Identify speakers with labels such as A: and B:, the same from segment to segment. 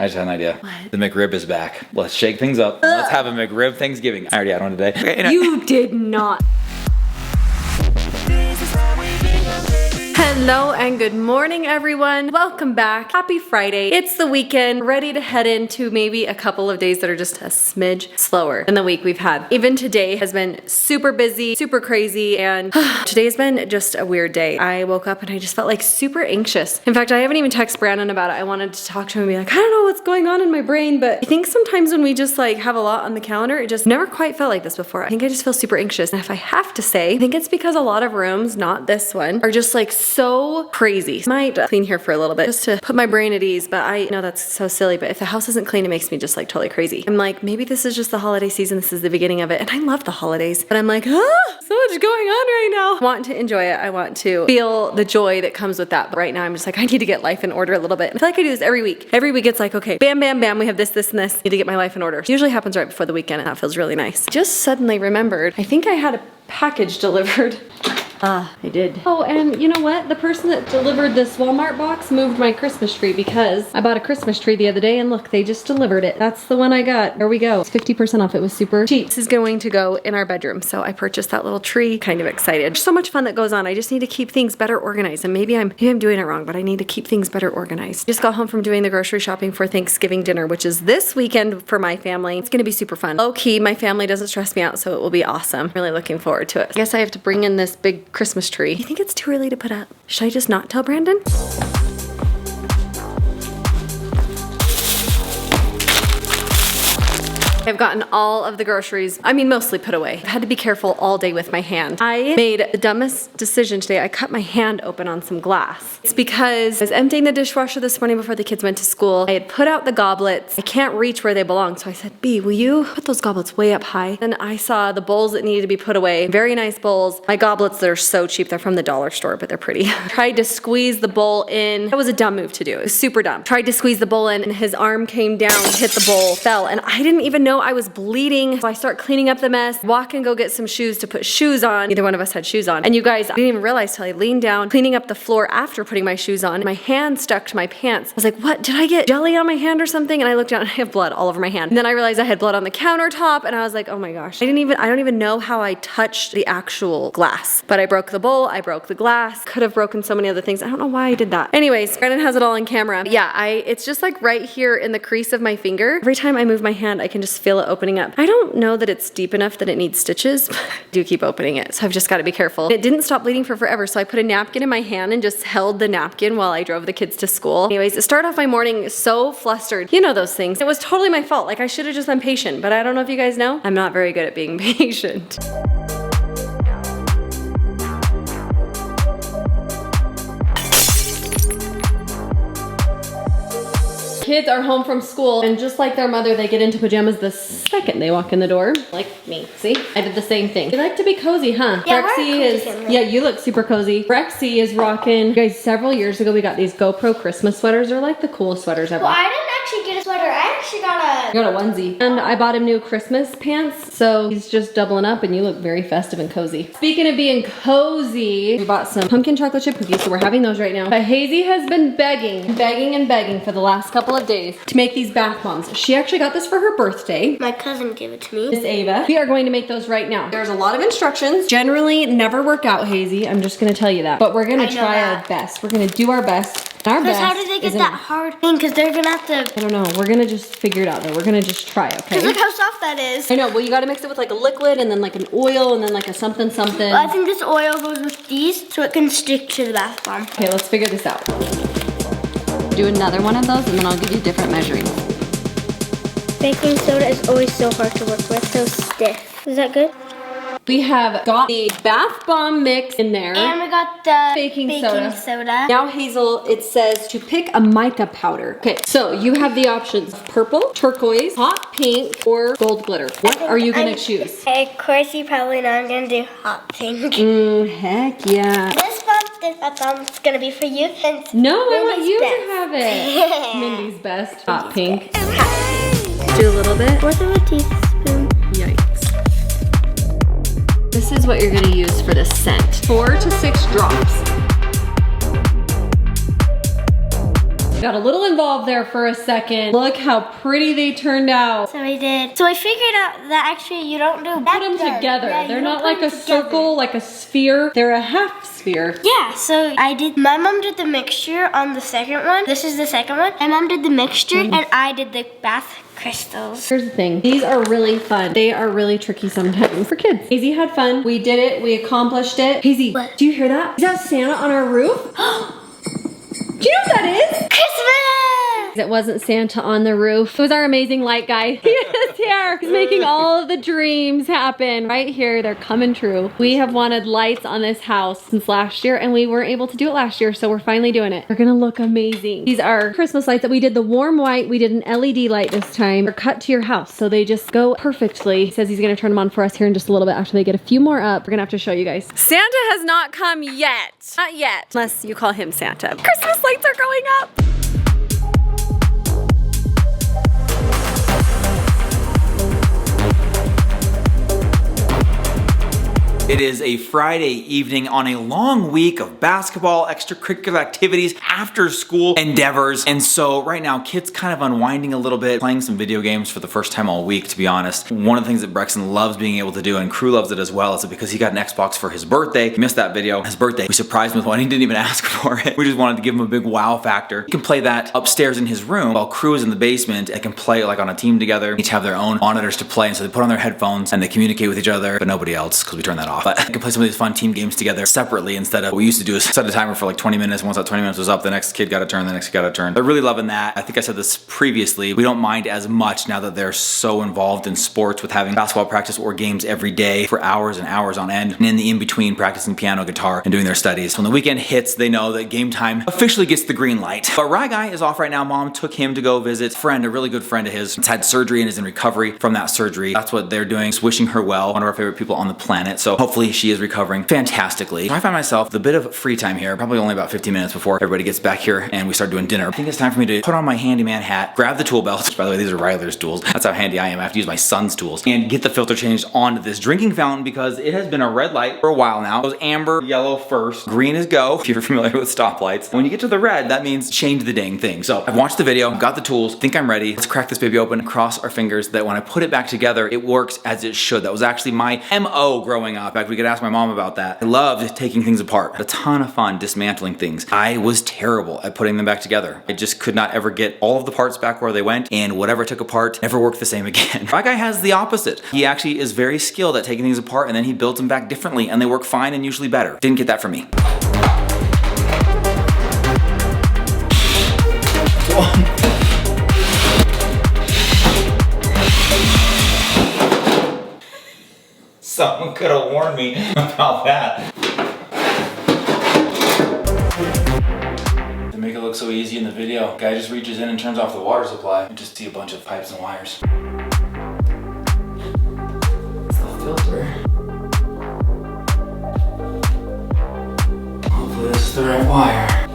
A: I just had an idea.
B: What?
A: The McRib is back. Let's shake things up. Let's have a McRib Thanksgiving. I already had one today. Okay,
B: You did not. Hello and good morning, everyone. Welcome back. Happy Friday. It's the weekend, ready to head into maybe a couple of days that are just a smidge slower than the week we've had. Even today has been super busy, super crazy, and today's been just a weird day. I woke up and I just felt like super anxious. In fact, I haven't even texted Brandon about it. I wanted to talk to him and be like, I don't know what's going on in my brain, but I think sometimes when we just like have a lot on the calendar, it just never quite felt like this before. I think I just feel super anxious. And if I have to say, I think it's because a lot of rooms, not this one, are just like so crazy. I might clean here for a little bit just to put my brain at ease, but I know that's so silly, but if the house isn't clean, it makes me just like totally crazy. I'm like, maybe this is just the holiday season. This is the beginning of it. And I love the holidays, but I'm like, so much going on right now. I want to enjoy it. I want to feel the joy that comes with that. But right now I'm just like, I need to get life in order a little bit. I feel like I do this every week. Every week it's like, okay, bam, bam, bam. We have this, this, and this. I need to get my life in order. It usually happens right before the weekend and that feels really nice. Just suddenly remembered, I think I had a package delivered. I did. Oh, and you know what? The person that delivered this Walmart box moved my Christmas tree because I bought a Christmas tree the other day and look, they just delivered it. That's the one I got. There we go. It's 50% off. It was super cheap. This is going to go in our bedroom. So I purchased that little tree. Kind of excited. There's so much fun that goes on. I just need to keep things better organized. And maybe I'm doing it wrong, but I need to keep things better organized. Just got home from doing the grocery shopping for Thanksgiving dinner, which is this weekend for my family. It's going to be super fun. Low key, my family doesn't stress me out, so it will be awesome. Really looking forward to it. I guess I have to bring in this big Christmas tree. I think it's too early to put up. Should I just not tell Brandon? I've gotten all of the groceries, I mean mostly put away. I've had to be careful all day with my hand. I made the dumbest decision today. I cut my hand open on some glass. It's because I was emptying the dishwasher this morning before the kids went to school. I had put out the goblets. I can't reach where they belong, so I said, B, will you put those goblets way up high? And I saw the bowls that needed to be put away. Very nice bowls. My goblets, they're so cheap. They're from the dollar store, but they're pretty. Tried to squeeze the bowl in. That was a dumb move to do. It was super dumb. Tried to squeeze the bowl in and his arm came down, hit the bowl, fell, and I didn't even know I was bleeding. So I start cleaning up the mess, walk and go get some shoes to put shoes on. Neither one of us had shoes on. And you guys, I didn't even realize till I leaned down, cleaning up the floor after putting my shoes on. My hand stuck to my pants. I was like, what? Did I get jelly on my hand or something? And I looked down and I have blood all over my hand. And then I realized I had blood on the countertop and I was like, oh my gosh. I don't even know how I touched the actual glass. But I broke the bowl, I broke the glass. Could have broken so many other things. I don't know why I did that. Anyways, Brandon has it all on camera. Yeah, it's just like right here in the crease of my finger. Every time I move my hand, I can just feel it opening up. I don't know that it's deep enough that it needs stitches, but I do keep opening it, so I've just got to be careful. It didn't stop bleeding for forever, so I put a napkin in my hand and just held the napkin while I drove the kids to school. Anyways, it started off my morning so flustered. You know those things. It was totally my fault. Like I should have just been patient, but I don't know if you guys know, I'm not very good at being patient. Kids are home from school and just like their mother, they get into pajamas the second they walk in the door. Like me, see? I did the same thing. You like to be cozy, huh?
C: Yeah,
B: Yeah, you look super cozy. Rexy is rocking. You guys, several years ago, we got these GoPro Christmas sweaters. They're like the coolest sweaters ever.
C: Well, I didn't actually get a sweater. I actually got
B: a onesie. And I bought him new Christmas pants, so he's just doubling up and you look very festive and cozy. Speaking of being cozy, we bought some pumpkin chocolate chip cookies, so we're having those right now. But Hazy has been begging for the last couple of days to make these bath bombs. She actually got this for her birthday.
C: My cousin gave it to me.
B: Miss Ava. We are going to make those right now. There's a lot of instructions. Generally never work out, Hazy. I'm just gonna tell you that. But we're gonna try our best. We're gonna do our best. Our best.
C: How did they get that hard thing? Because they're gonna have to.
B: I don't know. We're gonna just figure it out though. We're gonna just try, okay?
C: Because look how soft that is.
B: I know. Well, you gotta mix it with like a liquid and then like an oil and then like a something.
C: Well, I think this oil goes with these so it can stick to the bath bomb.
B: Okay, let's figure this out. Do another one of those and then I'll give you different measuring.
C: Baking soda is always so hard to work with, so stiff. Is that good?
B: We have got the bath bomb mix in there.
C: And we got the
B: baking soda. Now, Hazel, it says to pick a mica powder. Okay, so you have the options: purple, turquoise, hot pink, or gold glitter. What are you gonna choose?
C: Of course, you probably know I'm gonna do hot pink.
B: Heck yeah.
C: This bath bomb's gonna be for you.
B: No, I want you to have it. Mindy's best. Hot pink. Do a little bit.
C: Fourth of a teaspoon.
B: Yikes. This is what you're gonna use for the scent. 4 to 6 drops. Got a little involved there for a second. Look how pretty they turned out.
C: So we did. So I figured out that actually you don't do that.
B: Put them together.
C: Yeah,
B: They're not like a circle, like a sphere. They're a half sphere.
C: Yeah, so my mom did the mixture on the second one. This is the second one. My mom did the mixture and I did the bath crystals.
B: Here's the thing. These are really fun. They are really tricky sometimes for kids. Hazy had fun. We did it. We accomplished it. Hazy,
C: What?
B: do you hear that? Is that Santa on our roof? Do you know what that is?
C: Christmas!
B: It wasn't Santa on the roof. It was our amazing light guy. He is here. He's making all of the dreams happen. Right here, they're coming true. We have wanted lights on this house since last year and we weren't able to do it last year, so we're finally doing it. They're gonna look amazing. These are Christmas lights that we did the warm white. We did an LED light this time. They're cut to your house, so they just go perfectly. He says he's gonna turn them on for us here in just a little bit after they get a few more up. We're gonna have to show you guys. Santa has not come yet. Not yet. Unless you call him Santa. Christmas lights are going up.
A: It is a Friday evening on a long week of basketball, extracurricular activities, after school endeavors. And so right now, kids kind of unwinding a little bit, playing some video games for the first time all week, to be honest. One of the things that Brexton loves being able to do, and Crew loves it as well, is that because he got an Xbox for his birthday, he missed that video, his birthday, we surprised him with one, he didn't even ask for it. We just wanted to give him a big wow factor. He can play that upstairs in his room while Crew is in the basement. They can play like on a team together, each have their own monitors to play, and so they put on their headphones and they communicate with each other, but nobody else, because we turned that off. But they can play some of these fun team games together separately instead of what we used to do is set a timer for like 20 minutes. Once that 20 minutes was up, the next kid got a turn, the next kid got a turn. They're really loving that. I think I said this previously. We don't mind as much now that they're so involved in sports with having basketball practice or games every day for hours and hours on end. And in the in-between, practicing piano, guitar, and doing their studies. When the weekend hits, they know that game time officially gets the green light. But Rye Guy is off right now. Mom took him to go visit a friend, a really good friend of his. He's had surgery and is in recovery from that surgery. That's what they're doing. Just wishing her well. One of our favorite people on the planet. So hopefully she is recovering fantastically. So I find myself with a bit of free time here, probably only about 15 minutes before everybody gets back here and we start doing dinner. I think it's time for me to put on my handyman hat, grab the tool belt. By the way, these are Ryler's tools. That's how handy I am. I have to use my son's tools and get the filter changed onto this drinking fountain because it has been a red light for a while now. It was amber, yellow first, green is go, if you're familiar with stoplights. When you get to the red, that means change the dang thing. So I've watched the video, got the tools, think I'm ready. Let's crack this baby open, cross our fingers that when I put it back together, it works as it should. That was actually my MO growing up. In fact, we could ask my mom about that. I loved taking things apart. A ton of fun dismantling things. I was terrible at putting them back together. I just could not ever get all of the parts back where they went, and whatever I took apart never worked the same again. My guy has the opposite. He actually is very skilled at taking things apart and then he builds them back differently and they work fine and usually better. Didn't get that from me. Someone could have warned me about that. To make it look so easy in the video, guy just reaches in and turns off the water supply. You just see a bunch of pipes and wires. It's the filter. Hopefully this is the right wire.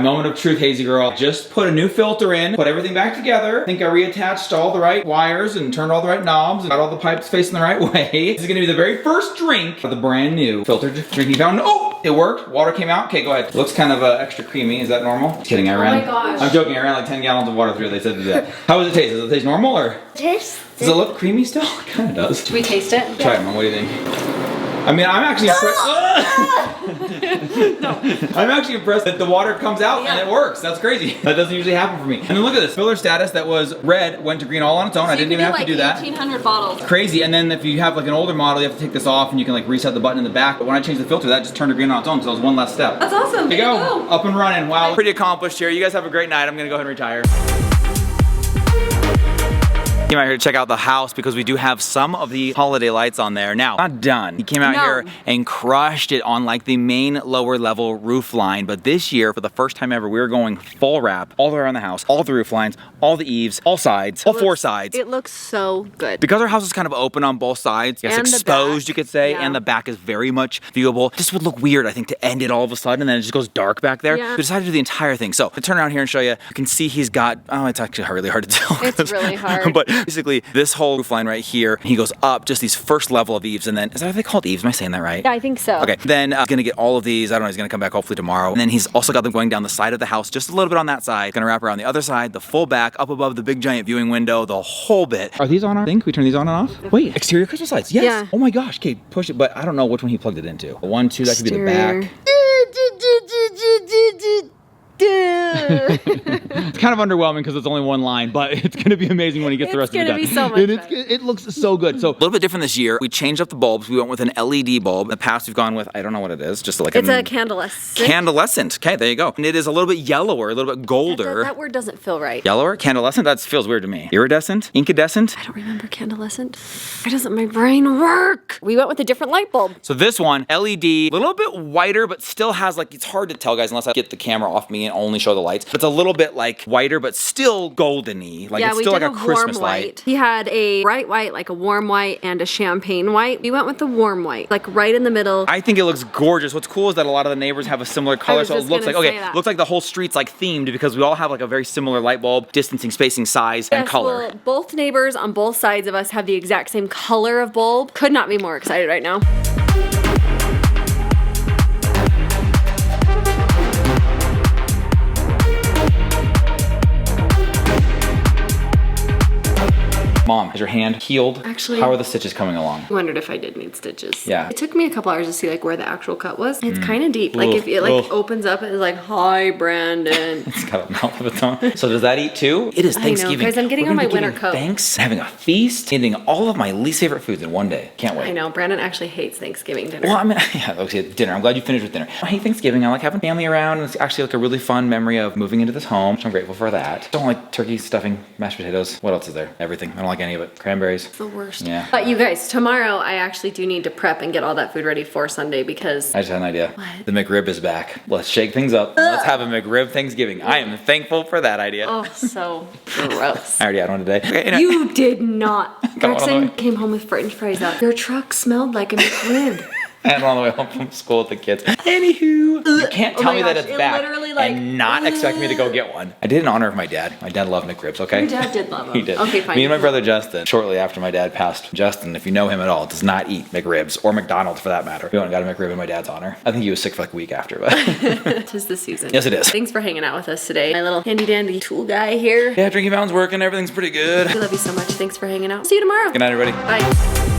A: Moment of truth, Hazy girl. Just put a new filter in, put everything back together. I think I reattached all the right wires and turned all the right knobs and got all the pipes facing the right way. This is gonna be the very first drink of the brand new filtered drinking fountain. Oh, it worked. Water came out. Okay, go ahead. It looks kind of extra creamy. Is that normal? Just kidding, I ran.
B: Oh my gosh.
A: I'm joking, I ran like 10 gallons of water through it. They said to do that. How does it taste? Does it taste normal or?
C: Taste.
A: Does it look creamy still? It kind of does.
B: Should we taste it?
A: Try it, Mom. What do you think? I mean, I'm actually impressed. I'm actually impressed that the water comes out and it works. That's crazy. That doesn't usually happen for me. And then look at this. Filler status that was red went to green all on its own. I didn't even have to do that.
B: 1,800 bottles.
A: Crazy. And then if you have like an older model, you have to take this off and you can like reset the button in the back. But when I changed the filter, that just turned to green on its own. So that was one less step.
B: That's awesome.
A: There you go. Up and running. Wow. Pretty accomplished here. You guys have a great night. I'm going to go ahead and retire. Came out here to check out the house because we do have some of the holiday lights on there. Now, not done. He came out here and crushed it on like the main lower level roof line. But this year, for the first time ever, we're going full wrap all the way around the house, all the roof lines, all the eaves, all sides, all four sides.
B: It looks so good.
A: Because our house is kind of open on both sides, it's exposed, you could say, and the back is very much viewable. This would look weird, I think, to end it all of a sudden and then it just goes dark back there. We decided to do the entire thing. So to turn around here and show you, you can see he's got, oh, it's actually really hard to tell.
B: It's really hard.
A: But Basically, this whole roof line right here, he goes up just these first level of eaves, and then, is that what they called eaves? Am I saying that right?
B: Yeah, I think so.
A: Okay, then he's gonna get all of these. I don't know, he's gonna come back hopefully tomorrow. And then he's also got them going down the side of the house, just a little bit on that side. Gonna wrap around the other side, the full back, up above the big giant viewing window, the whole bit. Are these on our thing? Can we turn these on and off? Wait, exterior Christmas lights, yes.
B: Yeah.
A: Oh my gosh, okay, push it, but I don't know which one he plugged it into. The 1, 2, that could be the back. It's kind of underwhelming because it's only one line, but it's going to be amazing when he gets the rest of it done.
B: It's going to be so much fun.
A: It looks so good. So a little bit different this year. We changed up the bulbs. We went with an LED bulb. In the past, we've gone with, I don't know what it is, just like
B: it's a candlescent.
A: Candlescent. Okay, there you go. And it is a little bit yellower, a little bit golder.
B: That word doesn't feel right.
A: Yellower? Candlescent? That feels weird to me. Iridescent? Incandescent?
B: I don't remember candlescent. Why doesn't my brain work? We went with a different light bulb.
A: So this one, LED, a little bit whiter, but still has like, it's hard to tell, guys, unless I get the camera off me and only show the lights. But it's a little bit like whiter, but still golden-y. Like,
B: yeah,
A: it's
B: we
A: still
B: did
A: like a Christmas light.
B: He had a bright white, like a warm white, and a champagne white. We went with the warm white, like right in the middle.
A: I think it looks gorgeous. What's cool is that a lot of the neighbors have a similar color, so it looks like, okay, looks like the whole street's like themed because we all have like a very similar light bulb, distancing, spacing, size, and color.
B: Well, both neighbors on both sides of us have the exact same color of bulb. Could not be more excited right now.
A: Mom, is your hand healed?
B: Actually,
A: how are the stitches coming along?
B: I wondered if I did need stitches.
A: Yeah.
B: It took me a couple hours to see like where the actual cut was. It's kind of deep. Like if it like opens up, it's like, hi, Brandon.
A: It's got a mouth of its own. So does that eat too? It is Thanksgiving.
B: I know, guys, I'm getting on my winter coat.
A: Thanks, having a feast, eating all of my least favorite foods in one day. Can't wait.
B: I know, Brandon actually hates Thanksgiving dinner.
A: Well, I mean, yeah, okay, dinner. I'm glad you finished with dinner. I hate Thanksgiving. I like having family around, and it's actually like a really fun memory of moving into this home, so I'm grateful for that. Don't like turkey, stuffing, mashed potatoes. What else is there? Everything. I don't like any of it. Cranberries.
B: It's the worst.
A: Yeah.
B: But you guys, tomorrow I actually do need to prep and get all that food ready for Sunday because
A: I just had an idea.
B: What?
A: The McRib is back. Let's shake things up. Let's have a McRib Thanksgiving. I am thankful for that idea.
B: oh, so gross.
A: I already had one today. Okay,
B: You did not.
A: Got one on the
B: Gregson
A: way.
B: came home with French fries out. Your truck smelled like a McRib.
A: And on the way home from school with the kids. Anywho, you can't tell
B: my
A: me that
B: gosh,
A: it's
B: it
A: back
B: literally, like,
A: and not expect me to go get one. I did in honor of my dad. My dad loved McRibs, okay?
B: Your dad did love them.
A: He did.
B: Okay, fine.
A: Me and my brother Justin, shortly after my dad passed, Justin, if you know him at all, does not eat McRibs or McDonald's for that matter. We went and got a McRib in my dad's honor. I think he was sick for like a week after, but.
B: Tis the season.
A: Yes, it is.
B: Thanks for hanging out with us today. My little handy dandy tool guy here.
A: Yeah, drinking fountain's working. Everything's pretty good.
B: We love you so much. Thanks for hanging out. See you tomorrow.
A: Good night, everybody.
B: Bye.